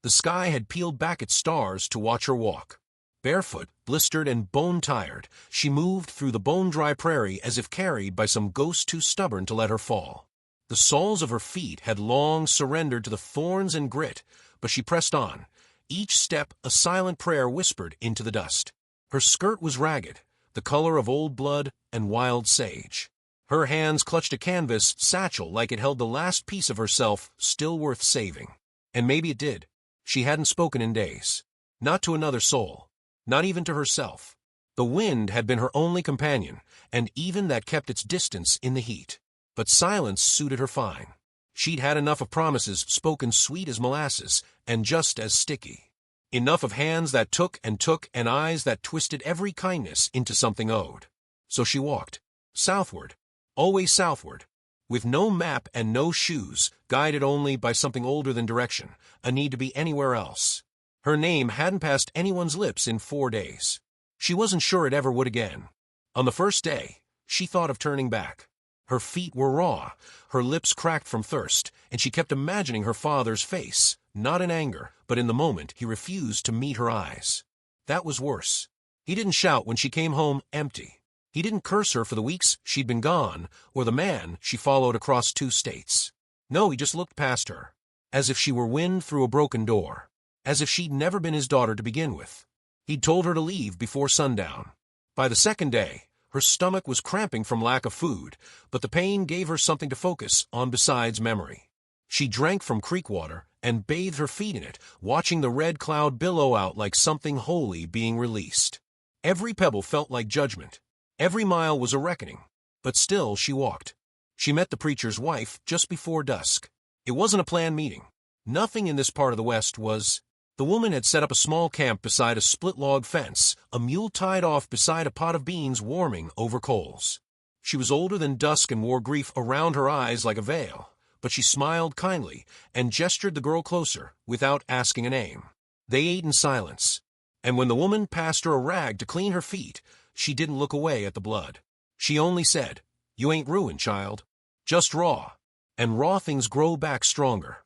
The sky had peeled back its stars to watch her walk. Barefoot, blistered and bone-tired, she moved through the bone-dry prairie as if carried by some ghost too stubborn to let her fall. The soles of her feet had long surrendered to the thorns and grit, but she pressed on, each step a silent prayer whispered into the dust. Her skirt was ragged, the color of old blood and wild sage. Her hands clutched a canvas satchel like it held the last piece of herself still worth saving. And maybe it did. She hadn't spoken in days. Not to another soul. Not even to herself. The wind had been her only companion, and even that kept its distance in the heat. But silence suited her fine. She'd had enough of promises spoken sweet as molasses, and just as sticky. Enough of hands that took, and eyes that twisted every kindness into something owed. So she walked. Southward. Always southward. With no map and no shoes, guided only by something older than direction, a need to be anywhere else. Her name hadn't passed anyone's lips in 4 days. She wasn't sure it ever would again. On the first day, she thought of turning back. Her feet were raw, her lips cracked from thirst, and she kept imagining her father's face, not in anger, but in the moment he refused to meet her eyes. That was worse. He didn't shout when she came home empty. He didn't curse her for the weeks she'd been gone, or the man she followed across 2 states. No, he just looked past her, as if she were wind through a broken door, as if she'd never been his daughter to begin with. He'd told her to leave before sundown. By the second day, her stomach was cramping from lack of food, but the pain gave her something to focus on besides memory. She drank from creek water and bathed her feet in it, watching the red cloud billow out like something holy being released. Every pebble felt like judgment. Every mile was a reckoning. But still she walked. She met the preacher's wife just before dusk. It wasn't a planned meeting. Nothing in this part of the West was. The woman had set up a small camp beside a split-log fence, a mule tied off beside a pot of beans warming over coals. She was older than dusk and wore grief around her eyes like a veil, but she smiled kindly and gestured the girl closer without asking a name. They ate in silence, and when the woman passed her a rag to clean her feet, she didn't look away at the blood. She only said, "You ain't ruined, child. Just raw. And raw things grow back stronger."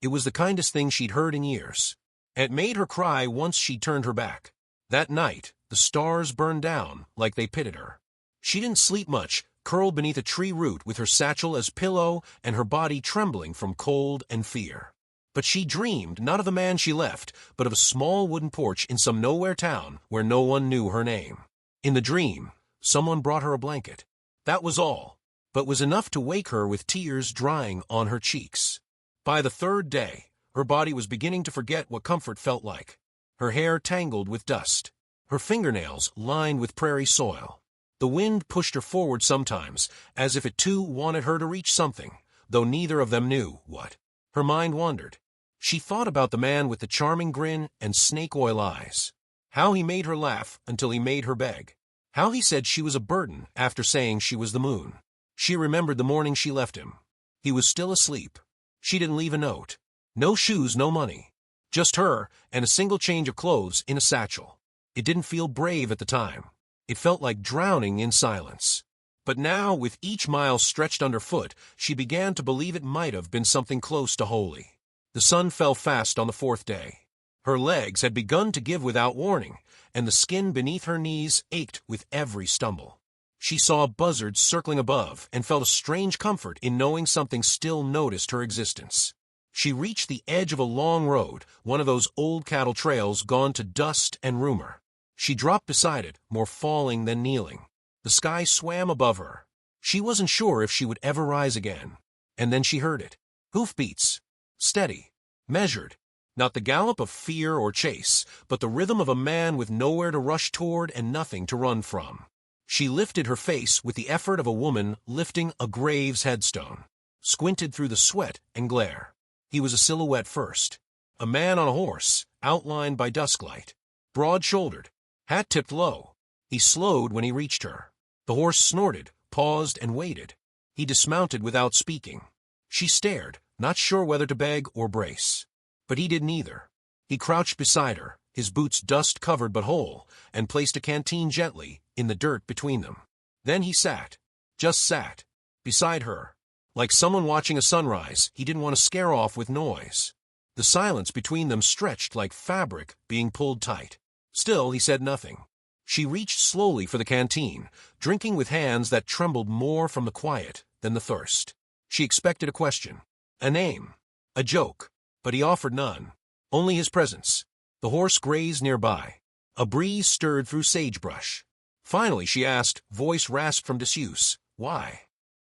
It was the kindest thing she'd heard in years. It made her cry once she turned her back. That night, the stars burned down like they pitied her. She didn't sleep much, curled beneath a tree root with her satchel as pillow and her body trembling from cold and fear. But she dreamed not of the man she left, but of a small wooden porch in some nowhere town where no one knew her name. In the dream, someone brought her a blanket. That was all, but was enough to wake her with tears drying on her cheeks. By the 3rd day, her body was beginning to forget what comfort felt like. Her hair tangled with dust. Her fingernails lined with prairie soil. The wind pushed her forward sometimes, as if it too wanted her to reach something, though neither of them knew what. Her mind wandered. She thought about the man with the charming grin and snake-oil eyes. How he made her laugh until he made her beg. How he said she was a burden after saying she was the moon. She remembered the morning she left him. He was still asleep. She didn't leave a note. No shoes, no money. Just her and a single change of clothes in a satchel. It didn't feel brave at the time. It felt like drowning in silence. But now, with each mile stretched underfoot, she began to believe it might have been something close to holy. The sun fell fast on the 4th day. Her legs had begun to give without warning, and the skin beneath her knees ached with every stumble. She saw buzzards circling above and felt a strange comfort in knowing something still noticed her existence. She reached the edge of a long road, one of those old cattle trails gone to dust and rumor. She dropped beside it, more falling than kneeling. The sky swam above her. She wasn't sure if she would ever rise again. And then she heard it. Hoofbeats. Steady. Measured. Not the gallop of fear or chase, but the rhythm of a man with nowhere to rush toward and nothing to run from. She lifted her face with the effort of a woman lifting a grave's headstone. Squinted through the sweat and glare. He was a silhouette first. A man on a horse, outlined by dusklight. Broad-shouldered. Hat tipped low. He slowed when he reached her. The horse snorted, paused, and waited. He dismounted without speaking. She stared, not sure whether to beg or brace. But he didn't either. He crouched beside her, his boots dust-covered but whole, and placed a canteen gently in the dirt between them. Then he sat, just sat, beside her. Like someone watching a sunrise he didn't want to scare off with noise. The silence between them stretched like fabric being pulled tight. Still, he said nothing. She reached slowly for the canteen, drinking with hands that trembled more from the quiet than the thirst. She expected a question, a name, a joke, but he offered none. Only his presence. The horse grazed nearby. A breeze stirred through sagebrush. Finally, she asked, voice rasped from disuse, "Why?"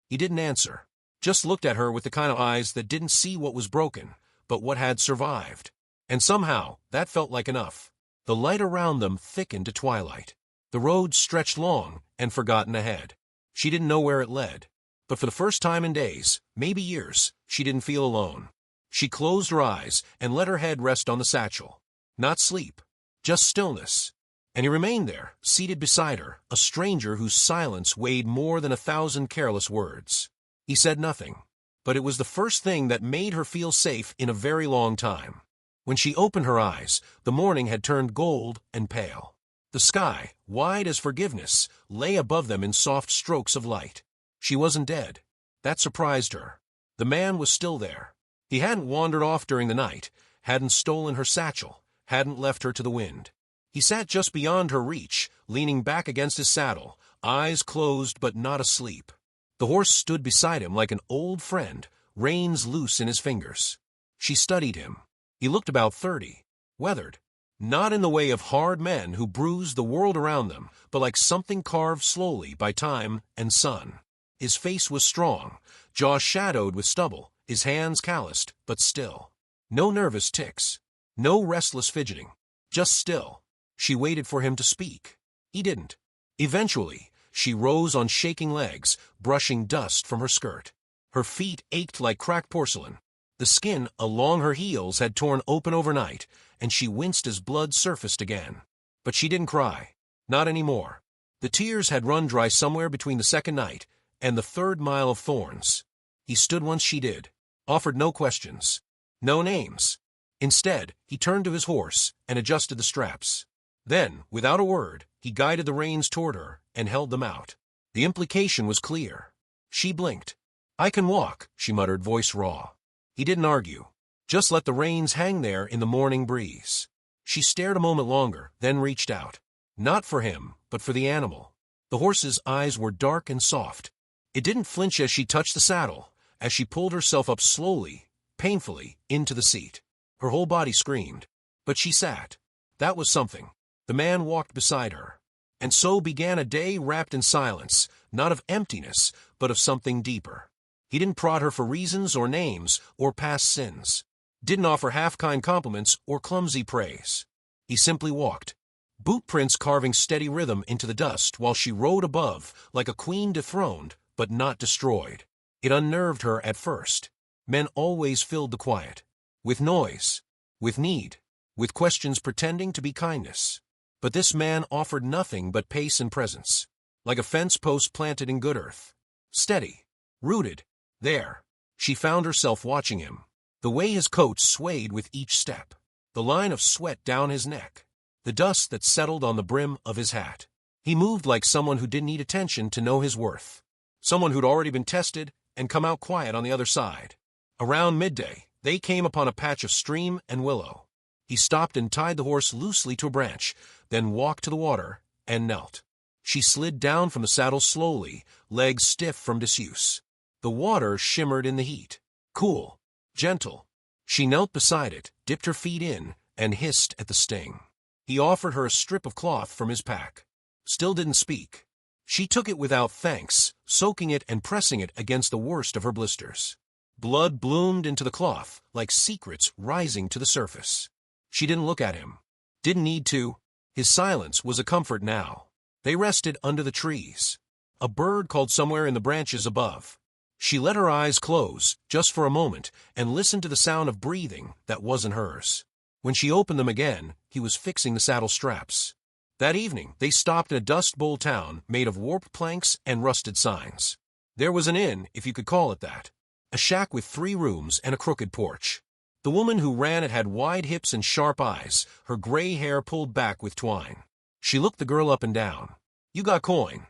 He didn't answer, just looked at her with the kind of eyes that didn't see what was broken, but what had survived. And somehow, that felt like enough. The light around them thickened to twilight. The road stretched long and forgotten ahead. She didn't know where it led. But for the first time in days, maybe years, she didn't feel alone. She closed her eyes and let her head rest on the satchel. Not sleep, just stillness. And he remained there, seated beside her, a stranger whose silence weighed more than 1,000 careless words. He said nothing, but it was the first thing that made her feel safe in a very long time. When she opened her eyes, the morning had turned gold and pale. The sky, wide as forgiveness, lay above them in soft strokes of light. She wasn't dead. That surprised her. The man was still there. He hadn't wandered off during the night, hadn't stolen her satchel, hadn't left her to the wind. He sat just beyond her reach, leaning back against his saddle, eyes closed but not asleep. The horse stood beside him like an old friend, reins loose in his fingers. She studied him. He looked about 30, weathered, not in the way of hard men who bruised the world around them, but like something carved slowly by time and sun. His face was strong, jaw shadowed with stubble, his hands calloused, but still. No nervous tics, no restless fidgeting, just still. She waited for him to speak. He didn't. Eventually, she rose on shaking legs, brushing dust from her skirt. Her feet ached like cracked porcelain. The skin along her heels had torn open overnight, and she winced as blood surfaced again. But she didn't cry. Not anymore. The tears had run dry somewhere between the second night and the 3rd mile of thorns. He stood once she did, offered no questions, no names. Instead, he turned to his horse and adjusted the straps. Then, without a word, he guided the reins toward her and held them out. The implication was clear. She blinked. "I can walk," she muttered, voice raw. He didn't argue. Just let the reins hang there in the morning breeze. She stared a moment longer, then reached out. Not for him, but for the animal. The horse's eyes were dark and soft. It didn't flinch as she touched the saddle, as she pulled herself up slowly, painfully, into the seat. Her whole body screamed. But she sat. That was something. The man walked beside her. And so began a day wrapped in silence, not of emptiness, but of something deeper. He didn't prod her for reasons or names or past sins. Didn't offer half-kind compliments or clumsy praise. He simply walked, boot prints carving steady rhythm into the dust while she rode above like a queen dethroned but not destroyed. It unnerved her at first. Men always filled the quiet. With noise. With need. With questions pretending to be kindness. But this man offered nothing but pace and presence, like a fence post planted in good earth. Steady, rooted, there. She found herself watching him. The way his coat swayed with each step, the line of sweat down his neck, the dust that settled on the brim of his hat. He moved like someone who didn't need attention to know his worth. Someone who'd already been tested and come out quiet on the other side. Around midday, they came upon a patch of stream and willow. He stopped and tied the horse loosely to a branch, then walked to the water and knelt. She slid down from the saddle slowly, legs stiff from disuse. The water shimmered in the heat. Cool, gentle. She knelt beside it, dipped her feet in, and hissed at the sting. He offered her a strip of cloth from his pack. Still didn't speak. She took it without thanks, soaking it and pressing it against the worst of her blisters. Blood bloomed into the cloth, like secrets rising to the surface. She didn't look at him. Didn't need to. His silence was a comfort now. They rested under the trees. A bird called somewhere in the branches above. She let her eyes close, just for a moment, and listened to the sound of breathing that wasn't hers. When she opened them again, he was fixing the saddle straps. That evening, they stopped in a Dust Bowl town made of warped planks and rusted signs. There was an inn, if you could call it that. A shack with 3 rooms and a crooked porch. The woman who ran it had wide hips and sharp eyes, her gray hair pulled back with twine. She looked the girl up and down. "You got coin?"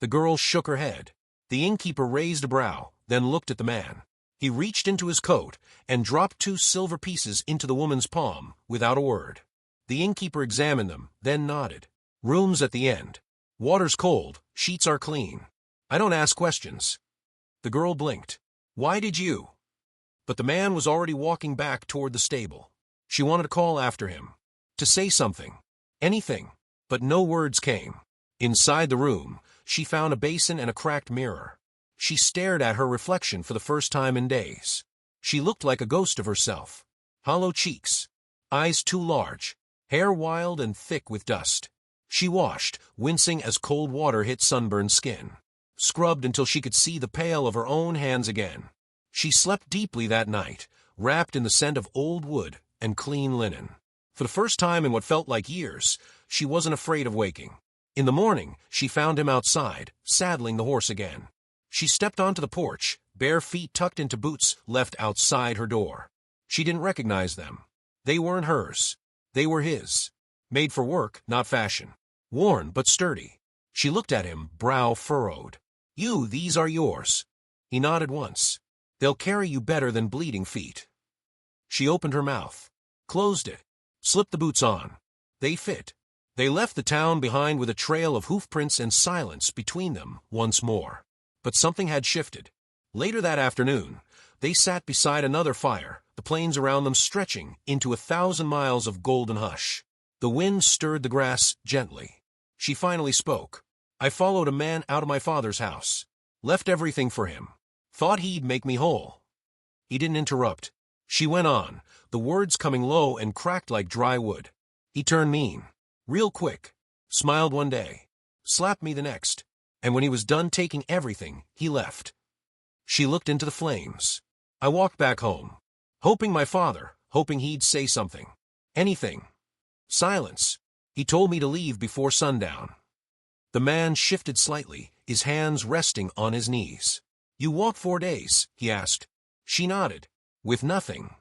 The girl shook her head. The innkeeper raised a brow, then looked at the man. He reached into his coat and dropped 2 silver pieces into the woman's palm without a word. The innkeeper examined them, then nodded. Room's at the end. Water's cold, sheets are clean. I don't ask questions. The girl blinked. Why did you? But the man was already walking back toward the stable. She wanted to call after him. To say something. Anything. But no words came. Inside the room, she found a basin and a cracked mirror. She stared at her reflection for the first time in days. She looked like a ghost of herself. Hollow cheeks. Eyes too large. Hair wild and thick with dust. She washed, wincing as cold water hit sunburned skin. Scrubbed until she could see the pale of her own hands again. She slept deeply that night, wrapped in the scent of old wood and clean linen. For the first time in what felt like years, she wasn't afraid of waking. In the morning, she found him outside, saddling the horse again. She stepped onto the porch, bare feet tucked into boots left outside her door. She didn't recognize them. They weren't hers. They were his. Made for work, not fashion. Worn but sturdy. She looked at him, brow furrowed. These are yours. He nodded once. They'll carry you better than bleeding feet. She opened her mouth, closed it, slipped the boots on. They fit. They left the town behind with a trail of hoofprints and silence between them once more. But something had shifted. Later that afternoon, they sat beside another fire, the plains around them stretching into 1,000 miles of golden hush. The wind stirred the grass gently. She finally spoke. I followed a man out of my father's house. Left everything for him. Thought he'd make me whole. He didn't interrupt. She went on, the words coming low and cracked like dry wood. He turned mean. Real quick. Smiled one day. Slapped me the next. And when he was done taking everything, he left. She looked into the flames. I walked back home. Hoping he'd say something. Anything. Silence. He told me to leave before sundown. The man shifted slightly, his hands resting on his knees. You walked 4 days, he asked. She nodded. With nothing.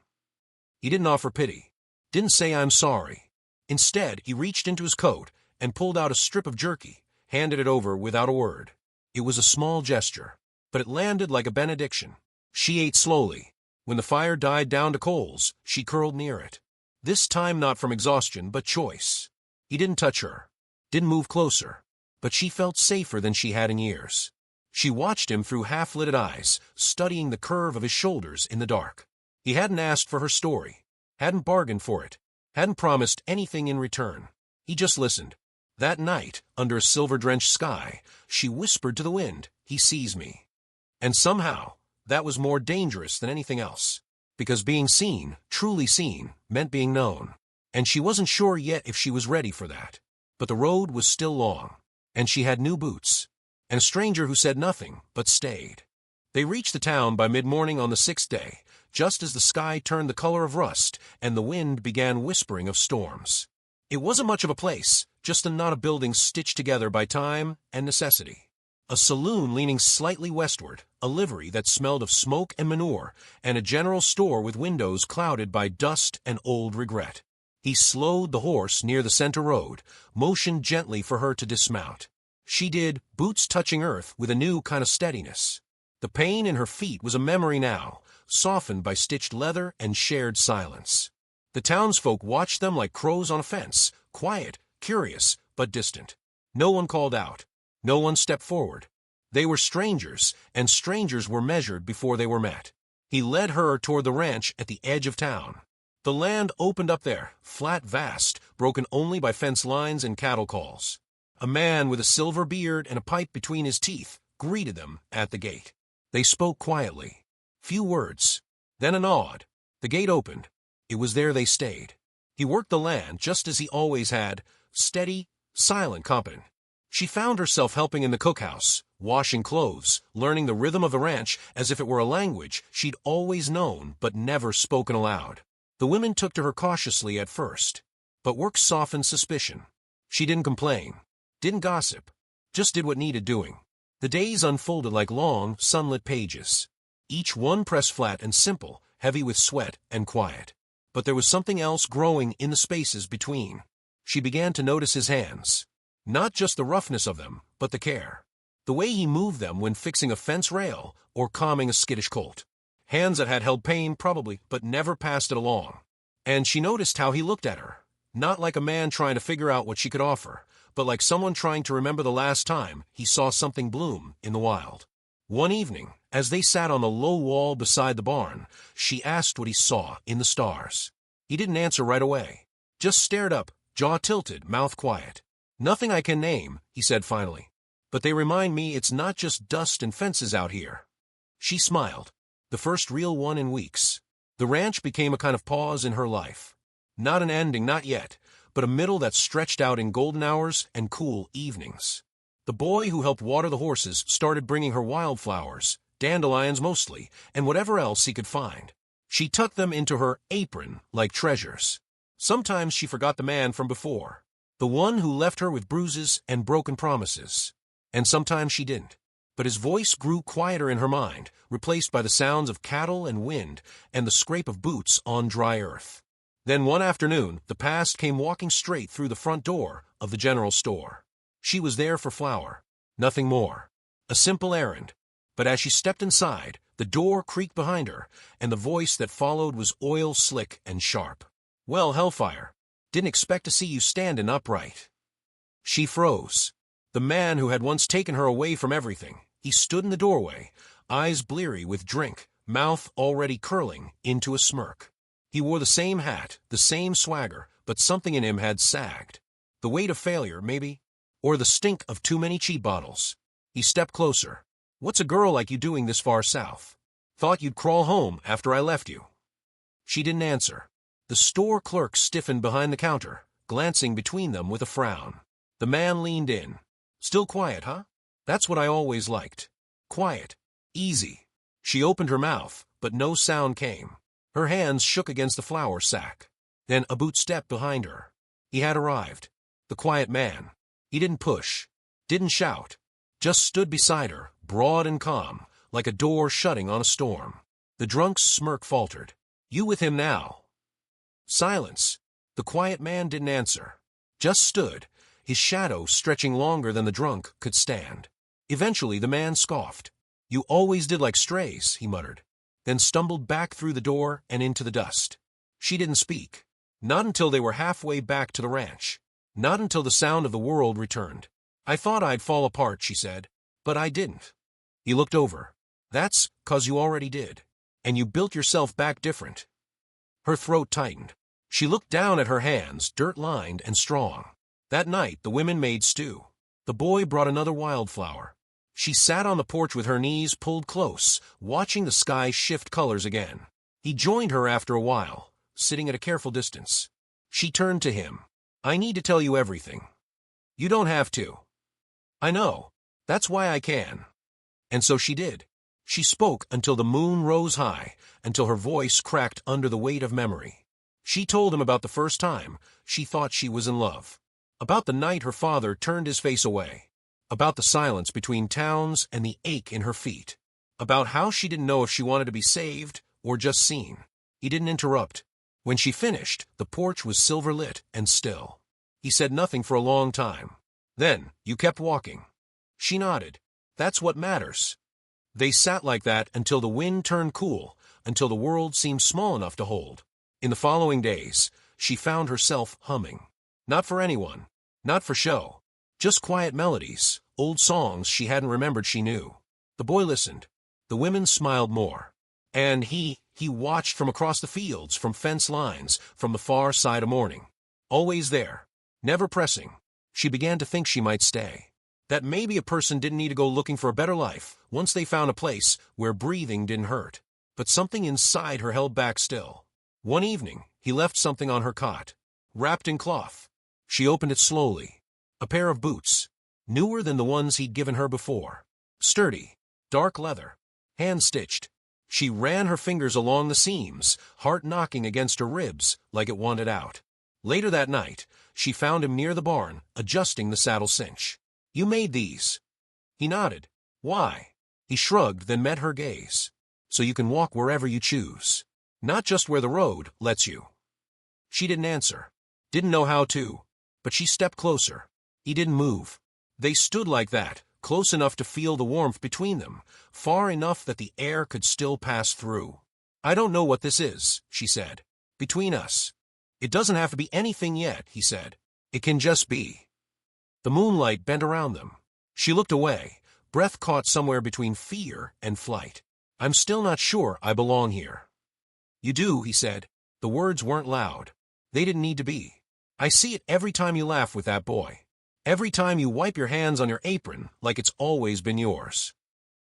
He didn't offer pity. Didn't say I'm sorry. Instead, he reached into his coat and pulled out a strip of jerky, handed it over without a word. It was a small gesture, but it landed like a benediction. She ate slowly. When the fire died down to coals, she curled near it. This time not from exhaustion, but choice. He didn't touch her. Didn't move closer. But she felt safer than she had in years. She watched him through half-lidded eyes, studying the curve of his shoulders in the dark. He hadn't asked for her story, hadn't bargained for it, hadn't promised anything in return. He just listened. That night, under a silver-drenched sky, she whispered to the wind, he sees me. And somehow, that was more dangerous than anything else. Because being seen, truly seen, meant being known. And she wasn't sure yet if she was ready for that. But the road was still long. And she had new boots, and a stranger who said nothing, but stayed. They reached the town by mid-morning on the 6th day, just as the sky turned the color of rust and the wind began whispering of storms. It wasn't much of a place, just a knot of buildings stitched together by time and necessity. A saloon leaning slightly westward, a livery that smelled of smoke and manure, and a general store with windows clouded by dust and old regret. He slowed the horse near the center road, motioned gently for her to dismount. She did, boots touching earth with a new kind of steadiness. The pain in her feet was a memory now, softened by stitched leather and shared silence. The townsfolk watched them like crows on a fence, quiet, curious, but distant. No one called out. No one stepped forward. They were strangers, and strangers were measured before they were met. He led her toward the ranch at the edge of town. The land opened up there, flat, vast, broken only by fence lines and cattle calls. A man with a silver beard and a pipe between his teeth greeted them at the gate. They spoke quietly. Few words. Then a nod. The gate opened. It was there they stayed. He worked the land just as he always had, steady, silent, competent. She found herself helping in the cookhouse, washing clothes, learning the rhythm of the ranch as if it were a language she'd always known but never spoken aloud. The women took to her cautiously at first, but work softened suspicion. She didn't complain, didn't gossip, just did what needed doing. The days unfolded like long, sunlit pages, each one pressed flat and simple, heavy with sweat and quiet. But there was something else growing in the spaces between. She began to notice his hands. Not just the roughness of them, but the care. The way he moved them when fixing a fence rail or calming a skittish colt. Hands that had held pain, probably, but never passed it along. And she noticed how he looked at her. Not like a man trying to figure out what she could offer, but like someone trying to remember the last time he saw something bloom in the wild. One evening, as they sat on the low wall beside the barn, she asked what he saw in the stars. He didn't answer right away. Just stared up, jaw tilted, mouth quiet. "Nothing I can name," he said finally. "But they remind me it's not just dust and fences out here." She smiled. The first real one in weeks. The ranch became a kind of pause in her life. Not an ending, not yet, but a middle that stretched out in golden hours and cool evenings. The boy who helped water the horses started bringing her wildflowers, dandelions mostly, and whatever else he could find. She tucked them into her apron like treasures. Sometimes she forgot the man from before, the one who left her with bruises and broken promises. And sometimes she didn't. But his voice grew quieter in her mind, replaced by the sounds of cattle and wind and the scrape of boots on dry earth. Then one afternoon, the past came walking straight through the front door of the general store. She was there for flour, nothing more. A simple errand. But as she stepped inside, the door creaked behind her, and the voice that followed was oil slick and sharp. "Well, Hellfire, didn't expect to see you standing upright." She froze. The man who had once taken her away from everything, he stood in the doorway, eyes bleary with drink, mouth already curling into a smirk. He wore the same hat, the same swagger, but something in him had sagged. The weight of failure, maybe? Or the stink of too many cheap bottles. He stepped closer. "What's a girl like you doing this far south? Thought you'd crawl home after I left you." She didn't answer. The store clerk stiffened behind the counter, glancing between them with a frown. The man leaned in. "Still quiet, huh? That's what I always liked. Quiet. Easy." She opened her mouth, but no sound came. Her hands shook against the flour sack. Then a boot stepped behind her. He had arrived. The quiet man. He didn't push. Didn't shout. Just stood beside her, broad and calm, like a door shutting on a storm. The drunk's smirk faltered. "You with him now?" Silence. The quiet man didn't answer. Just stood, his shadow stretching longer than the drunk could stand. Eventually the man scoffed. "You always did like strays," he muttered, then stumbled back through the door and into the dust. She didn't speak. Not until they were halfway back to the ranch. Not until the sound of the world returned. "I thought I'd fall apart," she said, "but I didn't." He looked over. "That's 'cause you already did. And you built yourself back different." Her throat tightened. She looked down at her hands, dirt-lined and strong. That night the women made stew. The boy brought another wildflower. She sat on the porch with her knees pulled close, watching the sky shift colors again. He joined her after a while, sitting at a careful distance. She turned to him. "I need to tell you everything." "You don't have to." "I know. That's why I can." And so she did. She spoke until the moon rose high, until her voice cracked under the weight of memory. She told him about the first time she thought she was in love. About the night her father turned his face away. About the silence between towns and the ache in her feet. About how she didn't know if she wanted to be saved or just seen. He didn't interrupt. When she finished, the porch was silver-lit and still. He said nothing for a long time. "Then, you kept walking." She nodded. "That's what matters." They sat like that until the wind turned cool, until the world seemed small enough to hold. In the following days, she found herself humming. Not for anyone. Not for show. Just quiet melodies, old songs she hadn't remembered she knew. The boy listened. The women smiled more. And he watched from across the fields, from fence lines, from the far side of morning. Always there. Never pressing. She began to think she might stay. That maybe a person didn't need to go looking for a better life once they found a place where breathing didn't hurt. But something inside her held back still. One evening, he left something on her cot, wrapped in cloth. She opened it slowly. A pair of boots, newer than the ones he'd given her before. Sturdy, dark leather, hand-stitched. She ran her fingers along the seams, heart knocking against her ribs like it wanted out. Later that night, she found him near the barn, adjusting the saddle cinch. "You made these." He nodded. "Why?" He shrugged, then met her gaze. "So you can walk wherever you choose. Not just where the road lets you." She didn't answer. Didn't know how to. But she stepped closer. He didn't move. They stood like that, close enough to feel the warmth between them, far enough that the air could still pass through. "I don't know what this is," she said. "Between us. It doesn't have to be anything yet," he said. "It can just be." The moonlight bent around them. She looked away, breath caught somewhere between fear and flight. "I'm still not sure I belong here." "You do," he said. The words weren't loud. They didn't need to be. "I see it every time you laugh with that boy. Every time you wipe your hands on your apron like it's always been yours."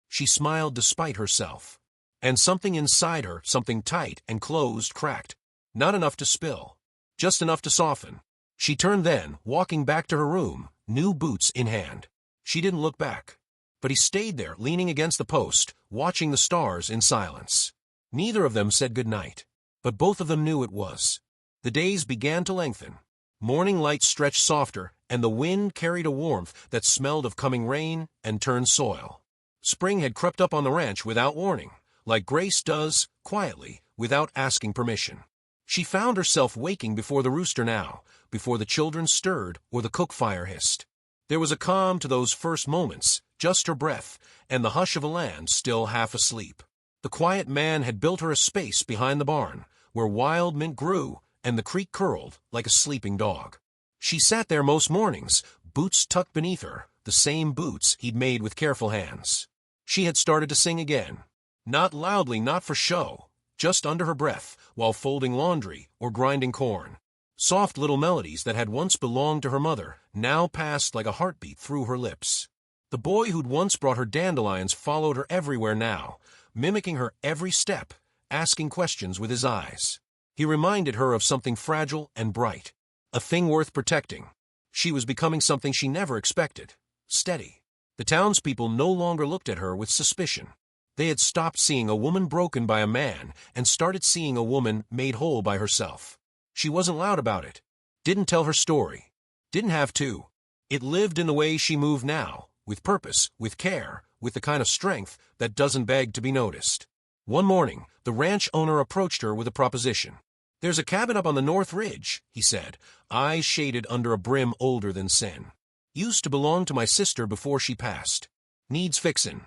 She smiled despite herself. And something inside her, something tight and closed, cracked. Not enough to spill. Just enough to soften. She turned then, walking back to her room, new boots in hand. She didn't look back. But he stayed there, leaning against the post, watching the stars in silence. Neither of them said good night. But both of them knew it was. The days began to lengthen. Morning light stretched softer, and the wind carried a warmth that smelled of coming rain and turned soil. Spring had crept up on the ranch without warning, like Grace does, quietly, without asking permission. She found herself waking before the rooster now, before the children stirred or the cook fire hissed. There was a calm to those first moments, just her breath, and the hush of a land still half asleep. The quiet man had built her a space behind the barn, where wild mint grew and the creek curled like a sleeping dog. She sat there most mornings, boots tucked beneath her, the same boots he'd made with careful hands. She had started to sing again. Not loudly, not for show, just under her breath, while folding laundry or grinding corn. Soft little melodies that had once belonged to her mother now passed like a heartbeat through her lips. The boy who'd once brought her dandelions followed her everywhere now, mimicking her every step, asking questions with his eyes. He reminded her of something fragile and bright, a thing worth protecting. She was becoming something she never expected, steady. The townspeople no longer looked at her with suspicion. They had stopped seeing a woman broken by a man and started seeing a woman made whole by herself. She wasn't loud about it, didn't tell her story, didn't have to. It lived in the way she moved now, with purpose, with care, with the kind of strength that doesn't beg to be noticed. One morning, the ranch owner approached her with a proposition. "There's a cabin up on the North Ridge," he said, eyes shaded under a brim older than sin. "Used to belong to my sister before she passed. Needs fixin'.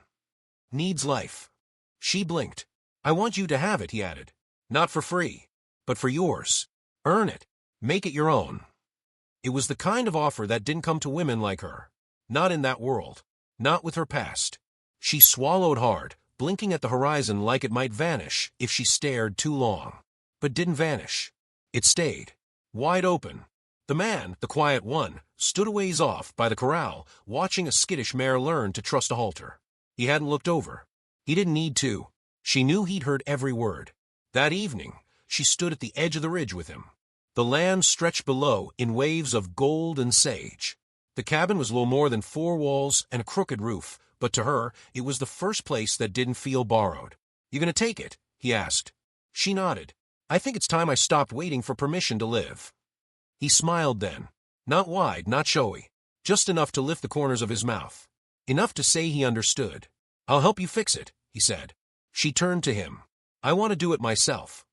Needs life." She blinked. "I want you to have it," he added. "Not for free, but for yours. Earn it. Make it your own." It was the kind of offer that didn't come to women like her. Not in that world. Not with her past. She swallowed hard, blinking at the horizon like it might vanish if she stared too long. But didn't vanish. It stayed. Wide open. The man, the quiet one, stood a ways off by the corral, watching a skittish mare learn to trust a halter. He hadn't looked over. He didn't need to. She knew he'd heard every word. That evening, she stood at the edge of the ridge with him. The land stretched below in waves of gold and sage. The cabin was little more than 4 walls and a crooked roof, but to her, it was the first place that didn't feel borrowed. "You gonna take it?" he asked. She nodded. "I think it's time I stopped waiting for permission to live." He smiled then. Not wide, not showy. Just enough to lift the corners of his mouth. Enough to say he understood. "I'll help you fix it," he said. She turned to him. "I want to do it myself."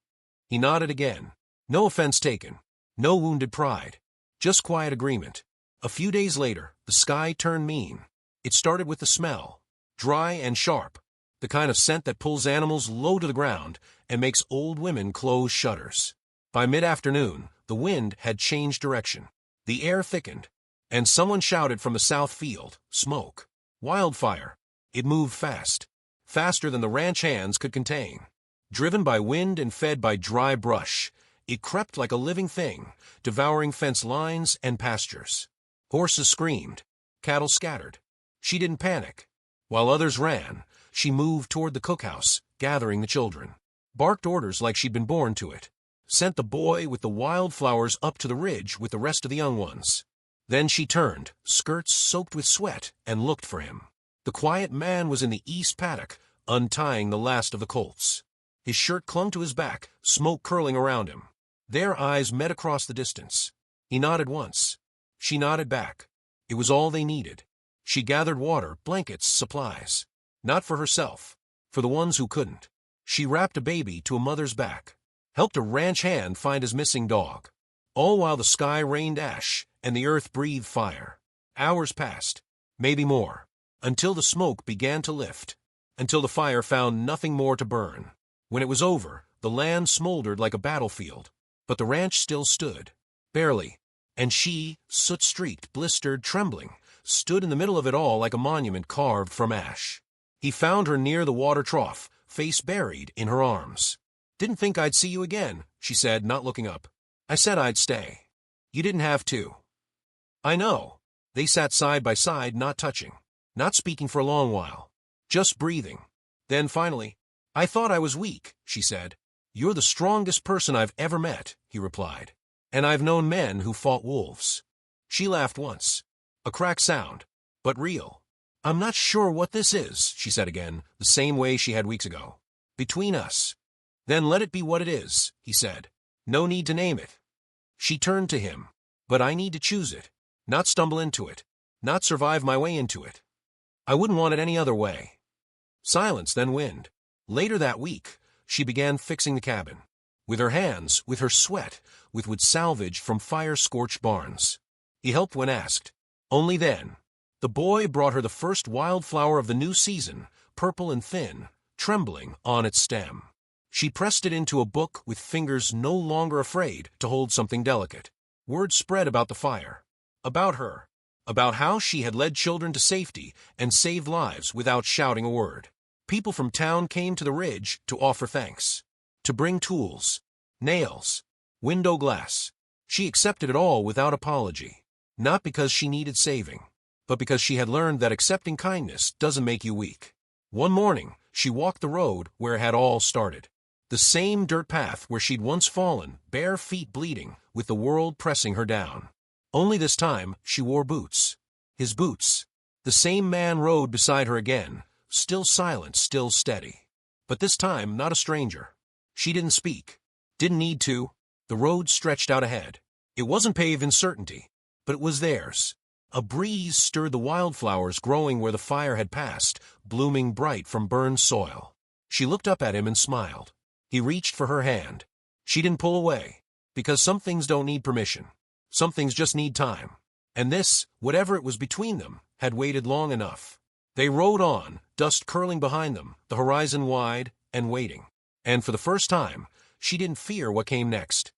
He nodded again. No offense taken. No wounded pride. Just quiet agreement. A few days later, the sky turned mean. It started with the smell. Dry and sharp. The kind of scent that pulls animals low to the ground and makes old women close shutters. By mid-afternoon, the wind had changed direction. The air thickened. And someone shouted from the south field, "Smoke. Wildfire." It moved fast. Faster than the ranch hands could contain. Driven by wind and fed by dry brush, it crept like a living thing, devouring fence lines and pastures. Horses screamed. Cattle scattered. She didn't panic. While others ran, she moved toward the cookhouse, gathering the children. Barked orders like she'd been born to it. Sent the boy with the wildflowers up to the ridge with the rest of the young ones. Then she turned, skirts soaked with sweat, and looked for him. The quiet man was in the east paddock, untying the last of the colts. His shirt clung to his back, smoke curling around him. Their eyes met across the distance. He nodded once. She nodded back. It was all they needed. She gathered water, blankets, supplies. Not for herself. For the ones who couldn't. She wrapped a baby to a mother's back. Helped a ranch hand find his missing dog. All while the sky rained ash and the earth breathed fire. Hours passed. Maybe more. until the smoke began to lift, until the fire found nothing more to burn. When it was over, the land smoldered like a battlefield, but the ranch still stood, barely, and she, soot-streaked, blistered, trembling, stood in the middle of it all like a monument carved from ash. He found her near the water trough, face buried in her arms. "Didn't think I'd see you again," she said, not looking up. "I said I'd stay. You didn't have to." "I know." They sat side by side, not touching, not speaking for a long while, just breathing. Then finally, "I thought I was weak," she said. "You're the strongest person I've ever met," he replied. "And I've known men who fought wolves." She laughed once. A cracked sound, but real. "I'm not sure what this is," she said again, the same way she had weeks ago. "Between us." "Then let it be what it is," he said. "No need to name it." She turned to him. "But I need to choose it, not stumble into it, not survive my way into it. I wouldn't want it any other way." Silence, then wind. Later that week, she began fixing the cabin. With her hands, with her sweat, with wood salvaged from fire-scorched barns. He helped when asked. Only then. The boy brought her the first wildflower of the new season, purple and thin, trembling on its stem. She pressed it into a book with fingers no longer afraid to hold something delicate. Word spread about the fire, about her, about how she had led children to safety and saved lives without shouting a word. People from town came to the ridge to offer thanks, to bring tools, nails, window glass. She accepted it all without apology, not because she needed saving, but because she had learned that accepting kindness doesn't make you weak. One morning, she walked the road where it had all started. The same dirt path where she'd once fallen, bare feet bleeding, with the world pressing her down. Only this time, she wore boots. His boots. The same man rode beside her again, still silent, still steady. But this time, not a stranger. She didn't speak. Didn't need to. The road stretched out ahead. It wasn't paved in certainty, but it was theirs. A breeze stirred the wildflowers growing where the fire had passed, blooming bright from burned soil. She looked up at him and smiled. He reached for her hand. She didn't pull away, because some things don't need permission. Some things just need time. And this, whatever it was between them, had waited long enough. They rode on, dust curling behind them, the horizon wide, and waiting. And for the first time, she didn't fear what came next.